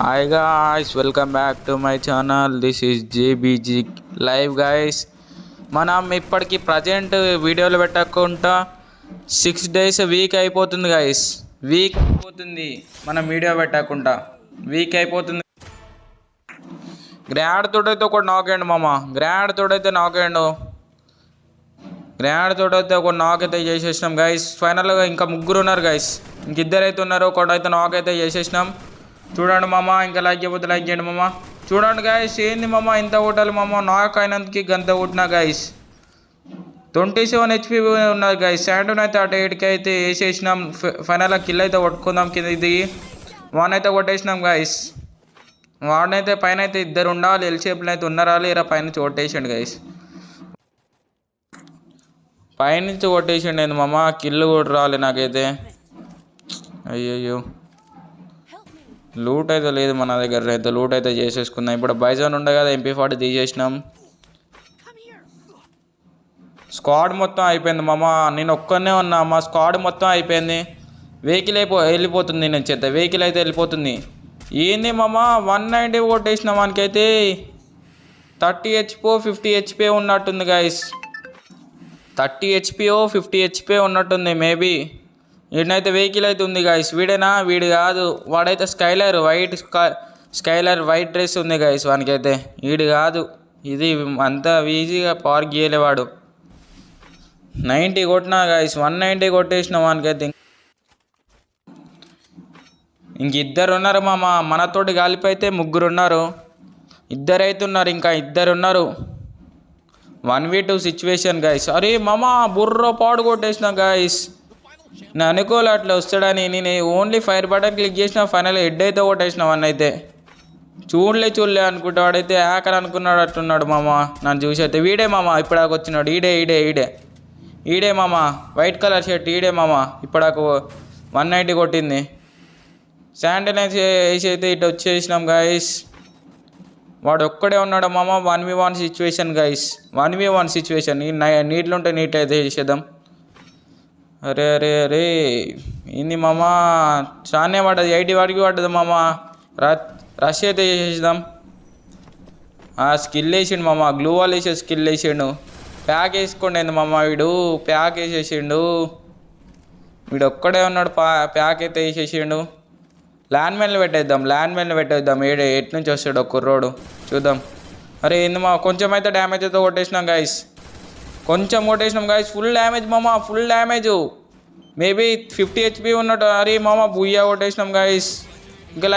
Hi guys, welcome back to my channel. This is JBG Live guys. మనం ఇప్పటికి present వీడియోలు పెట్టకుండా 6 days week అయిపోతుంది గైస్. వీక్ అయిపోతుంది మనం వీడియో పెట్టకుండా వీక్ అయిపోతుంది. గ్రాడ్ తోడైతే ఒక నాక్ అయ్యండి మామ. గ్రాడ్ తోడైతే ఒక నాక్ అయితే చేసేసినాం గైస్. ఫైనల్గా ఇంకా ముగ్గురు ఉన్నారు గైస్. ఇంకిద్దరైతే ఉన్నారు. ఒకటైతే నాక్ అయితే చేసేసినాం. చూడండి మామ, ఇంకా లైక్ చేయకపోతే లైక్ చేయండి మామ. చూడండి గైస్, ఏంది మామ ఇంత కొట్టాలి మామ. నాక్ అయినందుకు గంత కొట్టినా గైస్. 27 HP ఉన్నది గైస్. శాండూన్ అయితే అటు 8కి అయితే వేసేసినాం. ఫైనల్గా కిల్ అయితే కొట్టుకుందాం. కింద దిగి వాడినైతే కొట్టేసినాం గైస్. వాడినైతే పైన అయితే ఇద్దరు ఉండాలి. ఎల్ షేప్లో అయితే ఉన్నారా లేరా పైనుంచి కొట్టేసిండు గైస్. పైనుంచి కొట్టేసిండు ఏంది మామ. కిల్లు కూడా రాలి నాకైతే. అయ్యయ్యో, లూట్ అయితే లేదు మన దగ్గర. అయితే లూట్ అయితే చేసేసుకుందాం. ఇప్పుడు బైజాన్ ఉండే కదా, MP40 తీసేసినాం. స్క్వాడ్ మొత్తం అయిపోయింది మామ. నేను ఒక్కనే ఉన్నా. మా స్క్వాడ్ మొత్తం అయిపోయింది. వెహికల్ వెళ్ళిపోతుంది. నేను చేత వెహికల్ అయితే వెళ్ళిపోతుంది. ఏంది మామ 190 కొట్టేసిన మనకైతే 30 HP 50 HP ఉన్నట్టుంది గైస్. 30 HP 50 HP ఉన్నట్టుంది మేబీ. వీడినైతే వెహికల్ అయితే ఉంది గైస్. వీడేనా? వీడు కాదు, వాడైతే స్కైలర్ వైట్ డ్రెస్ ఉంది గైస్ వానికైతే. వీడు కాదు, ఇది అంత ఈజీగా పార్క్ చేయలేవాడు. 90 కొట్టినా గైస్. 190 కొట్టేసిన వానికైతే. ఇంకిద్దరు ఉన్నారు మామ. మనతోటి కలిపి అయితే ముగ్గురు ఉన్నారు. ఇద్దరైతే ఉన్నారు, ఇంకా ఇద్దరు ఉన్నారు. 1v2 situation guys. అరే మామ, బుర్ర పాడు కొట్టేసిన గైస్. నేను అనుకోలే అట్లా వస్తాడని. నేను ఓన్లీ ఫైర్ బటన్ క్లిక్ చేసిన. ఫైనల్ హెడ్ అయితే కొట్టేసిన వన్ అయితే. చూడలే అనుకుంటా. వాడైతే హ్యాకర్ అనుకున్నాడు అట్టున్నాడు మామ. నన్ను చూసి అయితే వీడే మామ ఇప్పటిదాకా వచ్చినాడు. ఈడే మామ, వైట్ కలర్ షర్ట్ ఈడే మామ. ఇప్పటిదాకా 190 కొట్టింది. శాండల్ వేసి అయితే ఇటు వచ్చేసినాం గైస్. వాడు ఒక్కడే ఉన్నాడు మామ. 1v1 situation guys. 1v1 situation. నీళ్ళు ఉంటే నీట్ అయితే చేసేద్దాం. అరే ఏంది మామ, చానే పడ్డది. 80 వరకు పడ్డది మామ. రష్ అయితే చేసేద్దాం. స్కిల్ వేసిండు మామ. గ్లూ వాల్ వేసే స్కిల్ వేసిండు. ప్యాక్ వేసుకోండి ఏంది మామ. వీడు ప్యాక్ వేసేసిండు. వీడు ఒక్కడే ఉన్నాడు. ప్యాక్ అయితే వేసేసిండు. ల్యాండ్ మైన్లు పెట్టేద్దాం. ఎటు నుంచి వస్తాడు కుర్రోడు చూద్దాం. అరే ఏంది మా, కొంచెం అయితే డ్యామేజ్ అయితే కొట్టేసినాం గైస్. ఫుల్ డ్యామేజ్ మామ, ఫుల్ డ్యామేజ్. మేబీ 50 HP ఉన్నట్టు. అరే మామ, బుయ్యా కొట్టేసినాం గైస్. ఇంకా